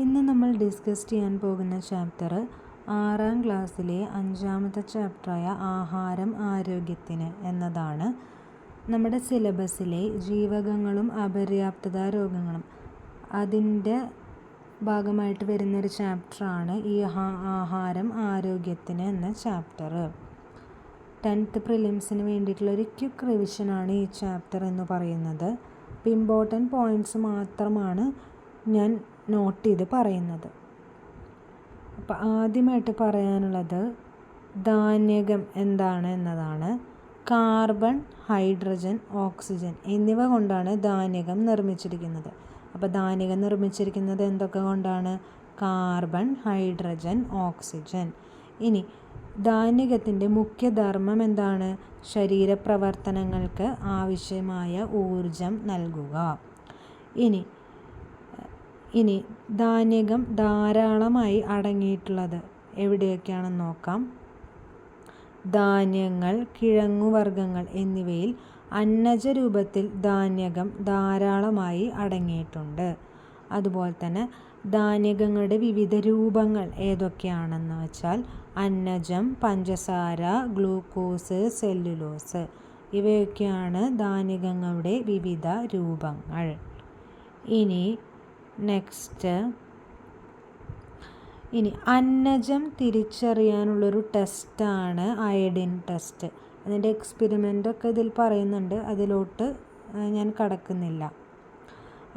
ഇന്ന് നമ്മൾ ഡിസ്കസ് ചെയ്യാൻ പോകുന്ന ചാപ്റ്റർ 6ാം ക്ലാസ്സിലെ 5ാമത്തെ ചാപ്റ്ററായ ആഹാരം ആരോഗ്യത്തിന് എന്നതാണ്. നമ്മുടെ സിലബസിലെ ജീവകങ്ങളും അപര്യാപ്തത രോഗങ്ങളും അതിൻ്റെ ഭാഗമായിട്ട് വരുന്നൊരു ചാപ്റ്ററാണ് ഈ ആഹാരം ആരോഗ്യത്തിന് എന്ന ചാപ്റ്റർ. 10th പ്രിലിംസിന് വേണ്ടിയിട്ടുള്ളൊരു ക്വിക്ക് റിവിഷനാണ് ഈ ചാപ്റ്റർ എന്ന് പറയുന്നത്. അപ്പോൾ ഇമ്പോർട്ടൻറ്റ് പോയിൻറ്റ്സ് മാത്രമാണ് ഞാൻ നോട്ട് ചെയ്ത് പറയുന്നത്. അപ്പോൾ ആദ്യമായിട്ട് പറയാനുള്ളത് ധാന്യകം എന്താണ് എന്നതാണ്. കാർബൺ, ഹൈഡ്രജൻ, ഓക്സിജൻ എന്നിവ കൊണ്ടാണ് ധാന്യകം നിർമ്മിച്ചിരിക്കുന്നത്. അപ്പോൾ ധാന്യകം നിർമ്മിച്ചിരിക്കുന്നത് എന്തൊക്കെ കൊണ്ടാണ്? Carbon, hydrogen, oxygen. ഇനി ധാന്യകത്തിൻ്റെ മുഖ്യധർമ്മം എന്താണ്? ശരീരപ്രവർത്തനങ്ങൾക്ക് ആവശ്യമായ ഊർജം നൽകുക. ഇനി ധാന്യകം ധാരാളമായി അടങ്ങിയിട്ടുള്ളത് എവിടെയൊക്കെയാണെന്ന് നോക്കാം. ധാന്യങ്ങൾ, കിഴങ്ങുവർഗ്ഗങ്ങൾ എന്നിവയിൽ അന്നജ രൂപത്തിൽ ധാന്യകം ധാരാളമായി അടങ്ങിയിട്ടുണ്ട്. അതുപോലെ തന്നെ ധാന്യകങ്ങളുടെ വിവിധ രൂപങ്ങൾ ഏതൊക്കെയാണെന്ന് വെച്ചാൽ അന്നജം, പഞ്ചസാര, ഗ്ലൂക്കോസ്, സെല്ലുലോസ് ഇവയൊക്കെയാണ് ധാന്യകങ്ങളുടെ വിവിധ രൂപങ്ങൾ. ഇനി അന്നജം തിരിച്ചറിയാനുള്ളൊരു ടെസ്റ്റാണ് അയഡിൻ ടെസ്റ്റ്. അതിൻ്റെ എക്സ്പെരിമെൻ്റൊക്കെ ഇതിൽ പറയുന്നുണ്ട്, അതിലോട്ട് ഞാൻ കടക്കുന്നില്ല.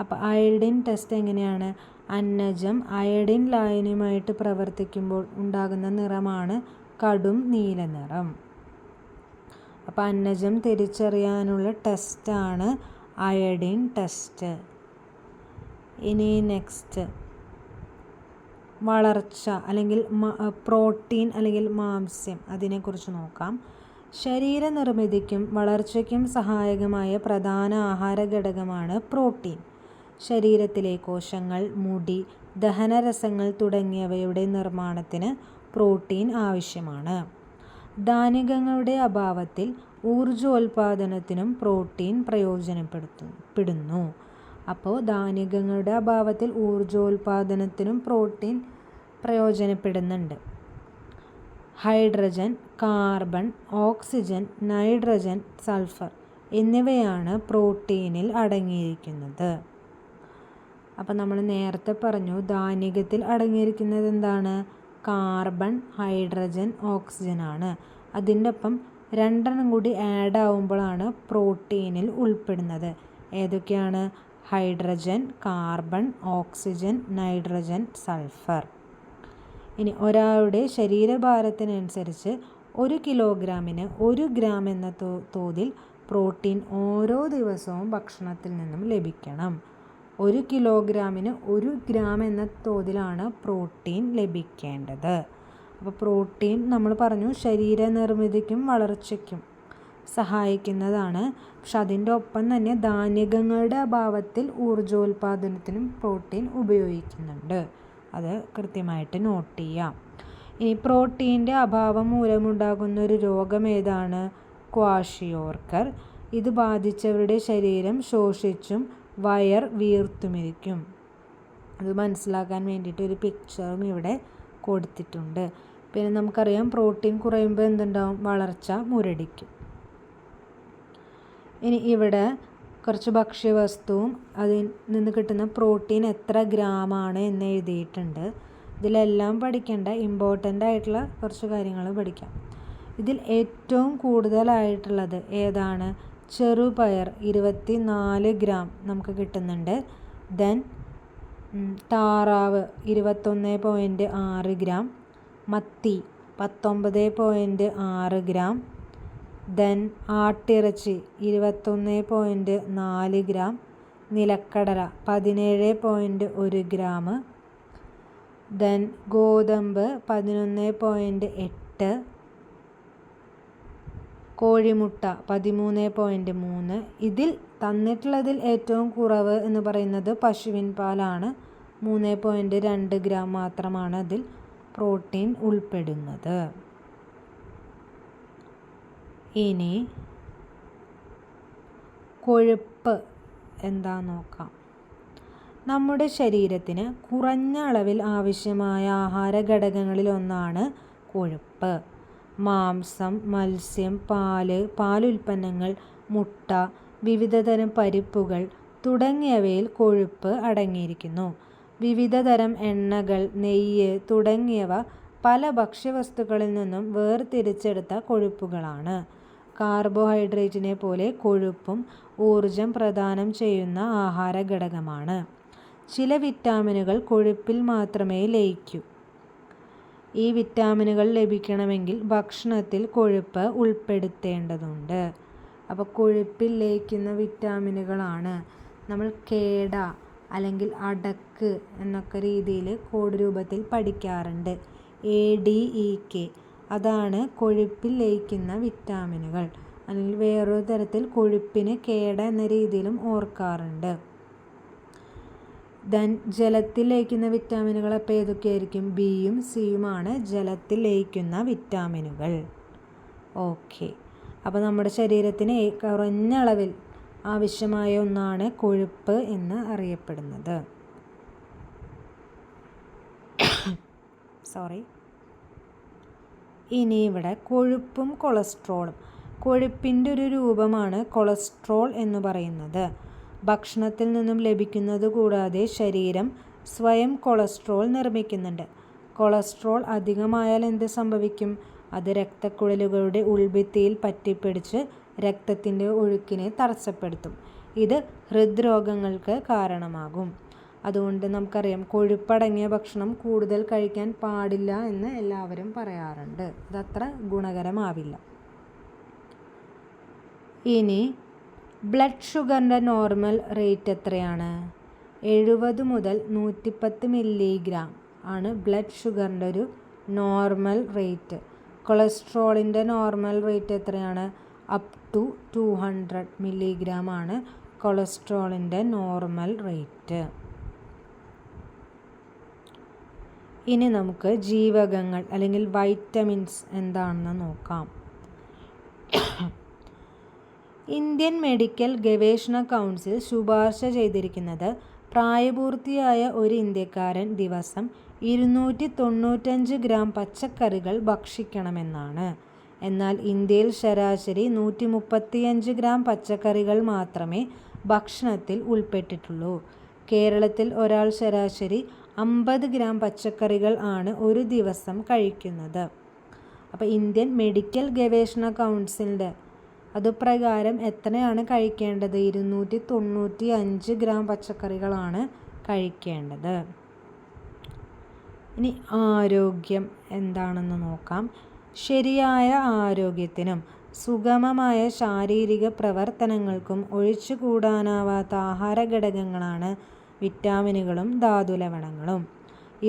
അപ്പോൾ അയഡിൻ ടെസ്റ്റ് എങ്ങനെയാണ്? അന്നജം അയഡിൻ ലായനിയുമായിട്ട് പ്രവർത്തിക്കുമ്പോൾ ഉണ്ടാകുന്ന നിറമാണ് കടും നീല നിറം. അപ്പോൾ അന്നജം തിരിച്ചറിയാനുള്ള ടെസ്റ്റാണ് അയഡിൻ ടെസ്റ്റ്. ഇനി വളർച്ച അല്ലെങ്കിൽ പ്രോട്ടീൻ അല്ലെങ്കിൽ മാംസ്യം അതിനെക്കുറിച്ച് നോക്കാം. ശരീരനിർമ്മിതിക്കും വളർച്ചയ്ക്കും സഹായകമായ പ്രധാന ആഹാര ഘടകമാണ് പ്രോട്ടീൻ. ശരീരത്തിലെ കോശങ്ങൾ, മുടി, ദഹനരസങ്ങൾ തുടങ്ങിയവയുടെ നിർമ്മാണത്തിന് പ്രോട്ടീൻ ആവശ്യമാണ്. ധാന്യങ്ങളുടെ അഭാവത്തിൽ ഊർജോൽപാദനത്തിനും പ്രോട്ടീൻ പ്രയോജനപ്പെടുന്നു. അപ്പോൾ ധാന്യങ്ങളുടെ അഭാവത്തിൽ ഊർജോൽപാദനത്തിനും പ്രോട്ടീൻ പ്രയോജനപ്പെടുന്നുണ്ട്. Hydrogen, carbon, oxygen, nitrogen, sulphur എന്നിവയാണ് പ്രോട്ടീനിൽ അടങ്ങിയിരിക്കുന്നത്. അപ്പോൾ നമ്മൾ നേരത്തെ പറഞ്ഞു ധാന്യകത്തിൽ അടങ്ങിയിരിക്കുന്നത് എന്താണ്? കാർബൺ, ഹൈഡ്രജൻ, ഓക്സിജനാണ്. അതിൻ്റെ ഒപ്പം 2 കൂടി ആഡ് ആവുമ്പോഴാണ് പ്രോട്ടീനിൽ ഉൾപ്പെടുന്നത്. ഏതൊക്കെയാണ്? Hydrogen, carbon, oxygen, nitrogen, sulphur. ഇനി ഒരാളുടെ ശരീരഭാരത്തിനനുസരിച്ച് 1 കിലോഗ്രാമിന് 1 ഗ്രാം എന്ന തോതിൽ പ്രോട്ടീൻ ഓരോ ദിവസവും ഭക്ഷണത്തിൽ നിന്നും ലഭിക്കണം. 1 കിലോഗ്രാമിന് 1 ഗ്രാം എന്ന തോതിലാണ് പ്രോട്ടീൻ ലഭിക്കേണ്ടത്. അപ്പോൾ പ്രോട്ടീൻ നമ്മൾ പറഞ്ഞു ശരീരനിർമ്മിതിക്കും വളർച്ചയ്ക്കും സഹായിക്കുന്നതാണ്. പക്ഷെ അതിൻ്റെ ഒപ്പം തന്നെ ധാന്യകങ്ങളുടെ അഭാവത്തിൽ ഊർജോൽപാദനത്തിനും പ്രോട്ടീൻ ഉപയോഗിക്കുന്നുണ്ട്. അത് കൃത്യമായിട്ട് നോട്ട് ചെയ്യാം. ഇനി പ്രോട്ടീൻ്റെ അഭാവം മൂലമുണ്ടാകുന്ന ഒരു രോഗം ഏതാണ്? ക്വാഷിയോർക്കർ. ഇത് ബാധിച്ചവരുടെ ശരീരം ശോഷിച്ചും വയർ വീർത്തുമിരിക്കും. അത് മനസ്സിലാക്കാൻ വേണ്ടിയിട്ട് ഒരു പിക്ചറും ഇവിടെ കൊടുത്തിട്ടുണ്ട്. പിന്നെ നമുക്കറിയാം പ്രോട്ടീൻ കുറയുമ്പോൾ എന്തുണ്ടാവും? വളർച്ച മുരടിക്കും. ഇനി ഇവിടെ കുറച്ച് ഭക്ഷ്യവസ്തുവും അതിൽ നിന്ന് കിട്ടുന്ന പ്രോട്ടീൻ എത്ര ഗ്രാമാണ് എന്ന് എഴുതിയിട്ടുണ്ട്. ഇതിലെല്ലാം പഠിക്കേണ്ട ഇമ്പോർട്ടൻ്റ് ആയിട്ടുള്ള കുറച്ച് കാര്യങ്ങൾ പഠിക്കാം. ഇതിൽ ഏറ്റവും കൂടുതലായിട്ടുള്ളത് ഏതാണ്? ചെറുപയർ 24 ഗ്രാം നമുക്ക് കിട്ടുന്നുണ്ട്. ദെൻ താറാവ് 21.6 ഗ്രാം, മത്തി 19.6 ഗ്രാം, ദെൻ ആട്ടിറച്ചി 21.4 ഗ്രാം, നിലക്കടല 17.1 ഗ്രാം, ദെൻ ഗോതമ്പ് 11.8, കോഴിമുട്ട 13.3. ഇതിൽ തന്നിട്ടുള്ളതിൽ ഏറ്റവും കുറവ് എന്ന് പറയുന്നത് പശുവിൻ പാലാണ്. 3.2 ഗ്രാം മാത്രമാണ് അതിൽ പ്രോട്ടീൻ ഉൾപ്പെടുന്നത്. ഇനി കൊഴുപ്പ് എന്താ നോക്കാം. നമ്മുടെ ശരീരത്തിന് കുറഞ്ഞ അളവിൽ ആവശ്യമായ ആഹാര ഘടകങ്ങളിലൊന്നാണ് കൊഴുപ്പ്. മാംസം, മത്സ്യം, പാലുൽപ്പന്നങ്ങൾ, മുട്ട, വിവിധതരം പരിപ്പുകൾ തുടങ്ങിയവയിൽ കൊഴുപ്പ് അടങ്ങിയിരിക്കുന്നു. വിവിധതരം എണ്ണകൾ, നെയ്യ് തുടങ്ങിയവ പല ഭക്ഷ്യവസ്തുക്കളിൽ നിന്നും വേർതിരിച്ചെടുത്ത കൊഴുപ്പുകളാണ്. കാർബോഹൈഡ്രേറ്റിനെ പോലെ കൊഴുപ്പും ഊർജം പ്രദാനം ചെയ്യുന്ന ആഹാര ഘടകമാണ്. ചില വിറ്റാമിനുകൾ കൊഴുപ്പിൽ മാത്രമേ ലയിക്കൂ. ഈ വിറ്റാമിനുകൾ ലഭിക്കണമെങ്കിൽ ഭക്ഷണത്തിൽ കൊഴുപ്പ് ഉൾപ്പെടുത്തേണ്ടതുണ്ട്. അപ്പോൾ കൊഴുപ്പിൽ ലയിക്കുന്ന വിറ്റാമിനുകളാണ് നമ്മൾ കേട അല്ലെങ്കിൽ അടക്ക് എന്നൊക്കെ രീതിയിൽ കോഡ് രൂപത്തിൽ പഠിക്കാറുണ്ട്. ADEK അതാണ് കൊഴുപ്പിൽ ലയിക്കുന്ന വിറ്റാമിനുകൾ. അല്ലെങ്കിൽ വേറൊരു തരത്തിൽ കൊഴുപ്പിന് കേട എന്ന രീതിയിലും ഓർക്കാറുണ്ട്. ജലത്തിൽ ലയിക്കുന്ന വിറ്റാമിനുകൾ അപ്പോൾ ഏതൊക്കെയായിരിക്കും? ബിയും സിയുമാണ് ജലത്തിൽ ലയിക്കുന്ന വിറ്റാമിനുകൾ. ഓക്കെ, അപ്പോൾ നമ്മുടെ ശരീരത്തിന് കുറഞ്ഞ അളവിൽ ആവശ്യമായ ഒന്നാണ് കൊഴുപ്പ് എന്ന് അറിയപ്പെടുന്നത്. ഇനി ഇവിടെ കൊഴുപ്പും കൊളസ്ട്രോളും. കൊഴുപ്പിൻ്റെ ഒരു രൂപമാണ് കൊളസ്ട്രോൾ എന്ന് പറയുന്നത്. ഭക്ഷണത്തിൽ നിന്നും ലഭിക്കുന്നത് കൂടാതെ ശരീരം സ്വയം കൊളസ്ട്രോൾ നിർമ്മിക്കുന്നുണ്ട്. കൊളസ്ട്രോൾ അധികമായാൽ എന്ത് സംഭവിക്കും? അത് രക്തക്കുഴലുകളുടെ ഉൾഭിത്തിയിൽ പറ്റിപ്പിടിച്ച് രക്തത്തിൻ്റെ ഒഴുക്കിനെ തടസ്സപ്പെടുത്തും. ഇത് ഹൃദ്രോഗങ്ങൾക്ക് കാരണമാകും. അതുകൊണ്ട് നമുക്കറിയാം, കൊഴുപ്പടങ്ങിയ ഭക്ഷണം കൂടുതൽ കഴിക്കാൻ പാടില്ല എന്ന് എല്ലാവരും പറയാറുണ്ട്. അതത്ര ഗുണകരമാവില്ല. ഇനി ബ്ലഡ് ഷുഗറിൻ്റെ നോർമൽ റേറ്റ് എത്രയാണ്? 70 മുതൽ 110 മില്ലിഗ്രാം ആണ് ബ്ലഡ് ഷുഗറിൻ്റെ ഒരു നോർമൽ റേറ്റ്. കൊളസ്ട്രോളിൻ്റെ നോർമൽ റേറ്റ് എത്രയാണ്? അപ് ടു 200 മില്ലിഗ്രാം ആണ് കൊളസ്ട്രോളിൻ്റെ നോർമൽ റേറ്റ്. ഇനി നമുക്ക് ജീവകങ്ങൾ അല്ലെങ്കിൽ വൈറ്റമിൻസ് എന്താണെന്ന് നോക്കാം. ഇന്ത്യൻ മെഡിക്കൽ ഗവേഷണ കൗൺസിൽ ശുപാർശ ചെയ്തിരിക്കുന്നത് പ്രായപൂർത്തിയായ ഒരു ഇന്ത്യക്കാരൻ ദിവസം 295 ഗ്രാം പച്ചക്കറികൾ ഭക്ഷിക്കണമെന്നാണ്. എന്നാൽ ഇന്ത്യയിൽ ശരാശരി 135 ഗ്രാം പച്ചക്കറികൾ മാത്രമേ ഭക്ഷണത്തിൽ ഉൾപ്പെട്ടിട്ടുള്ളൂ. കേരളത്തിൽ ഒരാൾ ശരാശരി 50 ഗ്രാം പച്ചക്കറികൾ ആണ് ഒരു ദിവസം കഴിക്കുന്നത്. അപ്പോൾ ഇന്ത്യൻ മെഡിക്കൽ ഗവേഷണ കൗൺസിലിൻ്റെ അതുപ്രകാരം എത്രയാണ് കഴിക്കേണ്ടത്? 295 ഗ്രാം പച്ചക്കറികളാണ് കഴിക്കേണ്ടത്. ഇനി ആരോഗ്യം എന്താണെന്ന് നോക്കാം. ശരിയായ ആരോഗ്യത്തിനും സുഗമമായ ശാരീരിക പ്രവർത്തനങ്ങൾക്കും ഒഴിച്ചുകൂടാനാവാത്ത ആഹാര ഘടകങ്ങളാണ് വിറ്റാമിനുകളും ധാതുലവണങ്ങളും.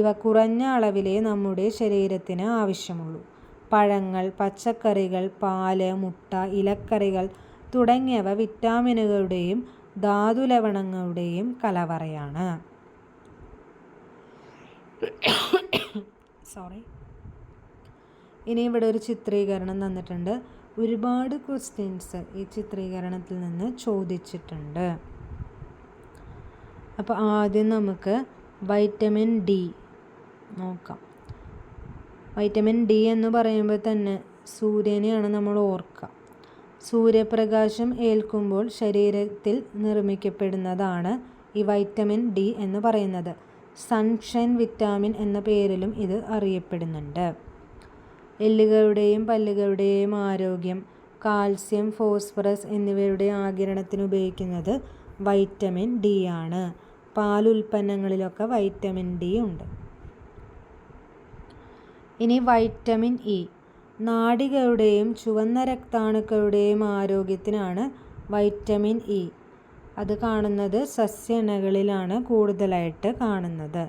ഇവ കുറഞ്ഞ അളവിലേ നമ്മുടെ ശരീരത്തിന് ആവശ്യമുള്ളൂ. പഴങ്ങൾ, പച്ചക്കറികൾ, പാല്, മുട്ട, ഇലക്കറികൾ തുടങ്ങിയവ വിറ്റാമിനുകളുടെയും ധാതുലവണങ്ങളുടെയും കലവറയാണ്. ഇനി ഇവിടെ ഒരു ചിത്രീകരണം തന്നിട്ടുണ്ട്. ഒരുപാട് ക്വസ്റ്റ്യൻസ് ഈ ചിത്രീകരണത്തിൽ നിന്ന് ചോദിച്ചിട്ടുണ്ട്. അപ്പോൾ ആദ്യം നമുക്ക് വൈറ്റമിൻ ഡി നോക്കാം. വൈറ്റമിൻ ഡി എന്ന് പറയുമ്പോൾ തന്നെ സൂര്യനെയാണ് നമ്മൾ ഓർക്കുക. സൂര്യപ്രകാശം ഏൽക്കുമ്പോൾ ശരീരത്തിൽ നിർമ്മിക്കപ്പെടുന്നതാണ് ഈ വൈറ്റമിൻ ഡി എന്ന് പറയുന്നത്. സൺഷൈൻ വിറ്റാമിൻ എന്ന പേരിലും ഇത് അറിയപ്പെടുന്നുണ്ട്. എല്ലുകളുടെയും പല്ലുകളുടെയും ആരോഗ്യം, കാൽസ്യം, ഫോസ്ഫറസ് എന്നിവയുടെ ആഗിരണത്തിന് ഉപയോഗിക്കുന്നത് വൈറ്റമിൻ ഡി ആണ്. പാലുൽപ്പന്നങ്ങളിലൊക്കെ വൈറ്റമിൻ ഡി ഉണ്ട്. ഇനി വൈറ്റമിൻ ഇ. നാഡികളുടെയും ചുവന്ന രക്താണുക്കളുടെയും ആരോഗ്യത്തിനാണ് വൈറ്റമിൻ ഇ. അത് കാണുന്നത് സസ്യങ്ങളിലാണ് കൂടുതലായിട്ട് കാണുന്നത്.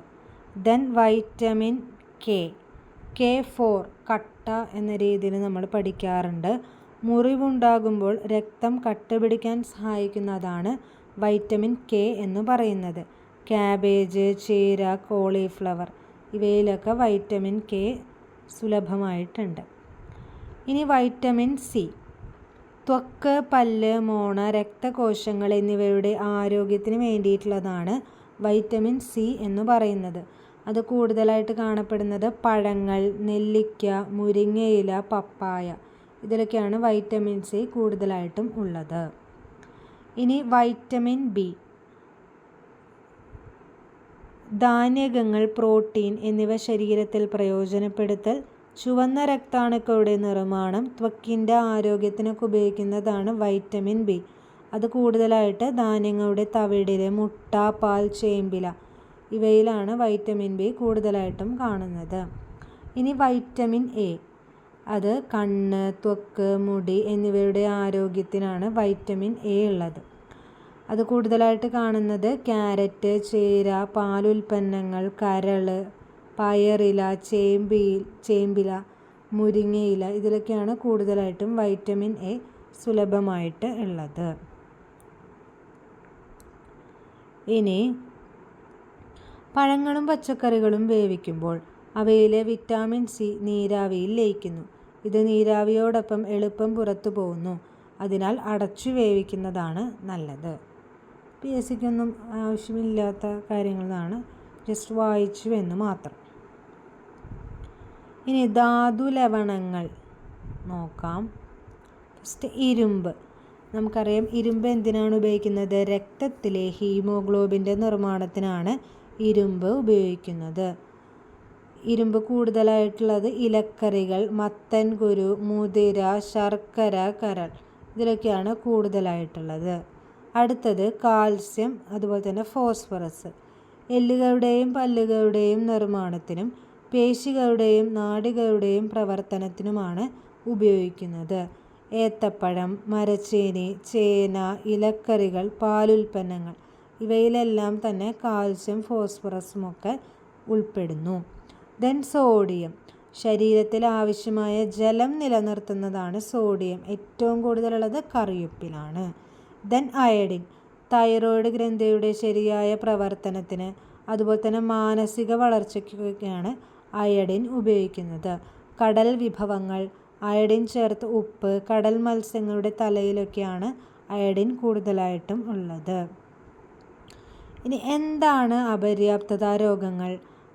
Then vitamin K. K4 കട്ട എന്ന രീതിയിൽ നമ്മൾ പഠിക്കാറുണ്ട്. മുറിവുണ്ടാകുമ്പോൾ രക്തം കട്ടപിടിക്കാൻ സഹായിക്കുന്നതാണ് വൈറ്റമിൻ കെ എന്ന് പറയുന്നത്. ക്യാബേജ്, ചീര, കോളിഫ്ലവർ ഇവയിലൊക്കെ വൈറ്റമിൻ കെ സുലഭമായിട്ടുണ്ട്. ഇനി വൈറ്റമിൻ സി. ത്വക്ക്, പല്ല്, മോണ, രക്തകോശങ്ങൾ എന്നിവയുടെ ആരോഗ്യത്തിന് വേണ്ടിയിട്ടുള്ളതാണ് വൈറ്റമിൻ സി എന്ന് പറയുന്നത്. അത് കൂടുതലായിട്ട് കാണപ്പെടുന്നത് പഴങ്ങൾ, നെല്ലിക്ക, മുരിങ്ങയില, പപ്പായ ഇതിലൊക്കെയാണ് വൈറ്റമിൻ സി കൂടുതലായിട്ടും ഉള്ളത്. ഇനി വൈറ്റമിൻ ബി. ധാന്യങ്ങൾ, പ്രോട്ടീൻ എന്നിവ ശരീരത്തിൽ പ്രയോജനപ്പെടുത്തൽ, ചുവന്ന രക്താണുക്കളുടെ നിർമ്മാണം, ത്വക്കിൻ്റെ ആരോഗ്യത്തിനൊക്കെ ഉപയോഗിക്കുന്നതാണ് വൈറ്റമിൻ ബി. അത് കൂടുതലായിട്ട് ധാന്യങ്ങളുടെ തവിടിൽ, മുട്ട, പാൽ, ചേമ്പില ഇവയിലാണ് വൈറ്റമിൻ ബി കൂടുതലായിട്ടും കാണുന്നത്. ഇനി വൈറ്റമിൻ എ. അത് കണ്ണ്, ത്വക്ക്, മുടി എന്നിവയുടെ ആരോഗ്യത്തിനാണ് വൈറ്റമിൻ എ ഉള്ളത്. അത് കൂടുതലായിട്ട് കാണുന്നത് ക്യാരറ്റ്, ചേര, പാലുൽപ്പന്നങ്ങൾ, കരൾ, പയറില, ചേമ്പില, മുരിങ്ങയില ഇതിലൊക്കെയാണ് കൂടുതലായിട്ടും വൈറ്റമിൻ എ സുലഭമായിട്ട് ഉള്ളത്. ഇനി പഴങ്ങളും പച്ചക്കറികളും വേവിക്കുമ്പോൾ അവയിലെ വിറ്റാമിൻ സി നീരാവിയിൽ ലയിക്കുന്നു. ഇത് നീരാവിയോടൊപ്പം എളുപ്പം പുറത്തു പോകുന്നു. അതിനാൽ അടച്ചു വേവിക്കുന്നതാണ് നല്ലത്. PSCക്കൊന്നും ആവശ്യമില്ലാത്ത കാര്യങ്ങളാണ്, ജസ്റ്റ് വായിച്ചു എന്ന് മാത്രം. ഇനി ധാതു ലവണങ്ങൾ നോക്കാം. ഫസ്റ്റ് ഇരുമ്പ്. നമുക്കറിയാം ഇരുമ്പ് എന്തിനാണ് ഉപയോഗിക്കുന്നത്? രക്തത്തിലെ ഹീമോഗ്ലോബിൻ്റെ നിർമ്മാണത്തിനാണ് ഇരുമ്പ് ഉപയോഗിക്കുന്നത്. ഇരുമ്പ് കൂടുതലായിട്ടുള്ളത് ഇലക്കറികൾ, മത്തൻ കുരു, മുതിര, ശർക്കര, കരൾ ഇതിലൊക്കെയാണ് കൂടുതലായിട്ടുള്ളത്. അടുത്തത് കാൽസ്യം, അതുപോലെ തന്നെ ഫോസ്ഫറസ്. എല്ലുകളുടെയും പല്ലുകളുടെയും നിർമ്മാണത്തിനും പേശികളുടെയും നാഡികളുടെയും പ്രവർത്തനത്തിനുമാണ് ഉപയോഗിക്കുന്നത്. ഏത്തപ്പഴം, മരച്ചീനി, ചേന, ഇലക്കറികൾ, പാലുൽപ്പന്നങ്ങൾ ഇവയിലെല്ലാം തന്നെ കാൽസ്യം, ഫോസ്ഫറസുമൊക്കെ ഉൾപ്പെടുന്നു. Then sodium. ശരീരത്തിൽ ആവശ്യമായ ജലം നിലനിർത്തുന്നതാണ് സോഡിയം. ഏറ്റവും കൂടുതലുള്ളത് കറിയുപ്പിലാണ്. Then iodine. തൈറോയ്ഡ് ഗ്രന്ഥിയുടെ ശരിയായ പ്രവർത്തനത്തിന് അതുപോലെ തന്നെ മാനസിക വളർച്ചയ്ക്കൊക്കെയാണ് അയഡിൻ ഉപയോഗിക്കുന്നത്. കടൽ വിഭവങ്ങൾ, അയഡിൻ ചേർത്ത് ഉപ്പ്, കടൽ മത്സ്യങ്ങളുടെ തലയിലൊക്കെയാണ് അയഡിൻ കൂടുതലായിട്ടും ഉള്ളത്. ഇനി എന്താണ് അപര്യാപ്തത രോഗങ്ങൾ?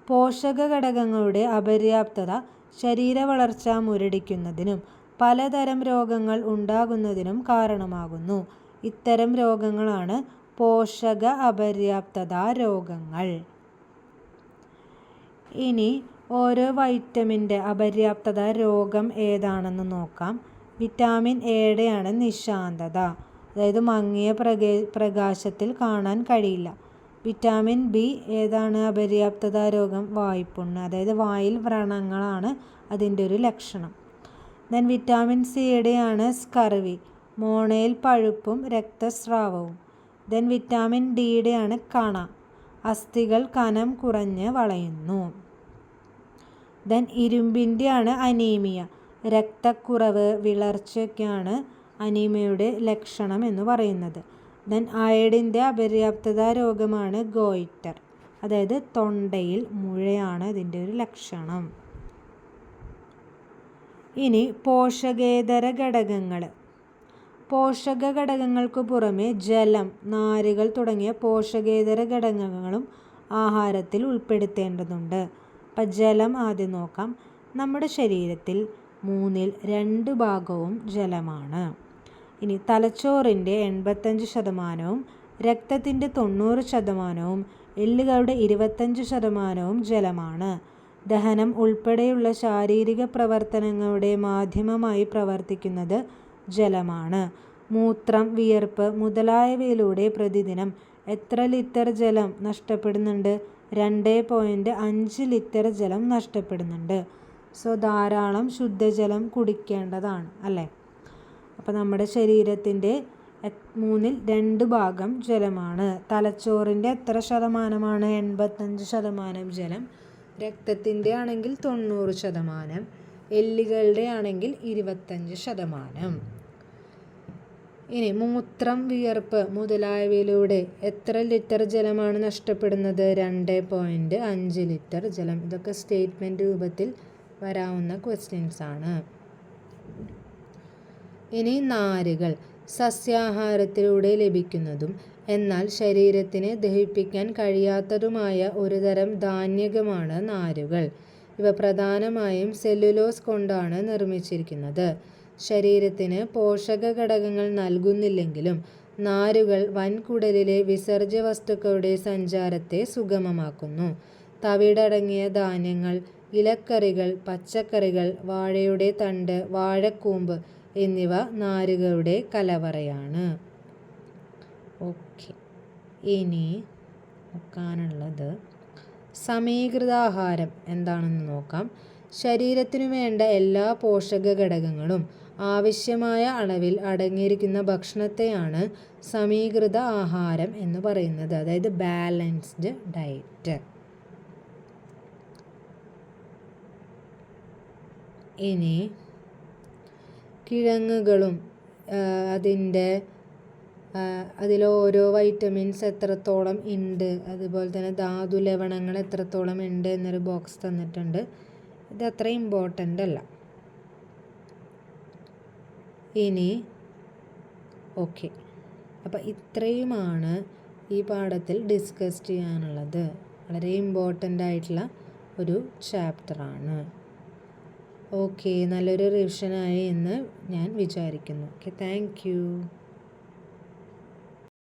പോഷക ഘടകങ്ങളുടെ അപര്യാപ്തത ശരീര വളർച്ച മുരടിക്കുന്നതിനും പലതരം രോഗങ്ങൾ ഉണ്ടാകുന്നതിനും കാരണമാകുന്നു. ഇത്തരം രോഗങ്ങളാണ് പോഷക അപര്യാപ്തത രോഗങ്ങൾ. ഇനി ഓരോ വൈറ്റമിൻ്റെ അപര്യാപ്തത രോഗം ഏതാണെന്ന് നോക്കാം. വിറ്റാമിൻ എയുടെയാണ് നിശാന്തത, അതായത് മങ്ങിയ പ്രകാശത്തിൽ കാണാൻ കഴിയില്ല. വിറ്റാമിൻ ബി ഏതാണ് അപര്യാപ്തത രോഗം? വായ്പുണ്ണ്, അതായത് വായിൽ വ്രണങ്ങളാണ് അതിൻ്റെ ഒരു ലക്ഷണം. ദെൻ വിറ്റാമിൻ സിയുടെയാണ് സ്കർവി, മോണയിൽ പഴുപ്പും രക്തസ്രാവവും. ദെൻ വിറ്റാമിൻ ഡിയുടെയാണ് കണ, അസ്ഥികൾ കനം കുറഞ്ഞ് വളയുന്നു. ദെൻ ഇരുമ്പിൻ്റെയാണ് അനീമിയ, രക്തക്കുറവ്, വിളർച്ചയൊക്കെയാണ് അനീമിയയുടെ ലക്ഷണം എന്ന് പറയുന്നത്. ദെൻ അയഡിൻ്റെ അപര്യാപ്തത രോഗമാണ് ഗോയിറ്റർ, അതായത് തൊണ്ടയിൽ മുഴയാണ് ഇതിൻ്റെ ഒരു ലക്ഷണം. ഇനി പോഷകേതര ഘടകങ്ങൾ. പോഷക ഘടകങ്ങൾക്ക് പുറമെ ജലം, നാരുകൾ തുടങ്ങിയ പോഷകേതര ഘടകങ്ങളും ആഹാരത്തിൽ ഉൾപ്പെടുത്തേണ്ടതുണ്ട്. അപ്പം ജലം ആദ്യം നോക്കാം. നമ്മുടെ ശരീരത്തിൽ 2/3 ജലമാണ്. ഇനി തലച്ചോറിൻ്റെ 85%, രക്തത്തിൻ്റെ 90%, എല്ലുകളുടെ 25% ജലമാണ്. ദഹനം ഉൾപ്പെടെയുള്ള ശാരീരിക പ്രവർത്തനങ്ങളുടെ മാധ്യമമായി പ്രവർത്തിക്കുന്നത് ജലമാണ്. മൂത്രം, വിയർപ്പ് മുതലായവയിലൂടെ പ്രതിദിനം എത്ര ലിറ്റർ ജലം നഷ്ടപ്പെടുന്നുണ്ട്? 2.5 ലിറ്റർ ജലം നഷ്ടപ്പെടുന്നുണ്ട്. സോ ധാരാളം ശുദ്ധജലം കുടിക്കേണ്ടതാണ് അല്ലേ? അപ്പോൾ നമ്മുടെ ശരീരത്തിൻ്റെ 2/3 ജലമാണ്. തലച്ചോറിൻ്റെ എത്ര ശതമാനമാണ്? 85% ജലം. രക്തത്തിൻ്റെ ആണെങ്കിൽ 90%, എല്ലുകളുടെ ആണെങ്കിൽ 25%. ഇനി മൂത്രം, വിയർപ്പ് മുതലായവയിലൂടെ എത്ര ലിറ്റർ ജലമാണ് നഷ്ടപ്പെടുന്നത്? 2.5 ലിറ്റർ ജലം. ഇതൊക്കെ സ്റ്റേറ്റ്മെൻറ്റ് രൂപത്തിൽ വരാവുന്ന ക്വസ്റ്റ്യൻസ് ആണ്. ഇനി നാരുകൾ സസ്യാഹാരത്തിലൂടെ ലഭിക്കുന്നതും എന്നാൽ ശരീരത്തിന് ദഹിപ്പിക്കാൻ കഴിയാത്തതുമായ ഒരു തരം ധാന്യകമാണ് നാരുകൾ. ഇവ പ്രധാനമായും സെല്ലുലോസ് കൊണ്ടാണ് നിർമ്മിച്ചിരിക്കുന്നത്. ശരീരത്തിന് പോഷക ഘടകങ്ങൾ നൽകുന്നില്ലെങ്കിലും നാരുകൾ വൻകുടലിലെ വിസർജ്യ വസ്തുക്കളുടെ സഞ്ചാരത്തെ സുഗമമാക്കുന്നു. തവിടടങ്ങിയ ധാന്യങ്ങൾ, ഇലക്കറികൾ, പച്ചക്കറികൾ, വാഴയുടെ തണ്ട്, വാഴക്കൂമ്പ് എന്നിവ നാരുകളുടെ കലവറയാണ്. ഓക്കെ, ഇനി നോക്കാനുള്ളത് സമീകൃതാഹാരം എന്താണെന്ന് നോക്കാം. ശരീരത്തിനു വേണ്ട എല്ലാ പോഷക ഘടകങ്ങളും ആവശ്യമായ അളവിൽ അടങ്ങിയിരിക്കുന്ന ഭക്ഷണത്തെയാണ് സമീകൃത ആഹാരം എന്ന് പറയുന്നത്. അതായത് ബാലൻസ്ഡ് ഡയറ്റ്. ഇനി കിഴങ്ങുകളും അതിലോരോ വൈറ്റമിൻസ് എത്രത്തോളം ഉണ്ട്, അതുപോലെ തന്നെ ധാതു ലവണങ്ങൾ എത്രത്തോളം ഉണ്ട് എന്നൊരു ബോക്സ് തന്നിട്ടുണ്ട്. ഇത് അത്ര ഇമ്പോർട്ടൻ്റ് അല്ല. ഇനി ഓക്കെ, അപ്പോൾ ഇത്രയുമാണ് ഈ പാഠത്തിൽ ഡിസ്കസ് ചെയ്യാനുള്ളത്. വളരെ ഇമ്പോർട്ടൻ്റ് ആയിട്ടുള്ള ഒരു ചാപ്റ്ററാണ്. ഓക്കെ, നല്ലൊരു റിവിഷനായി എന്ന് ഞാൻ വിചാരിക്കുന്നു. Okay, thank you.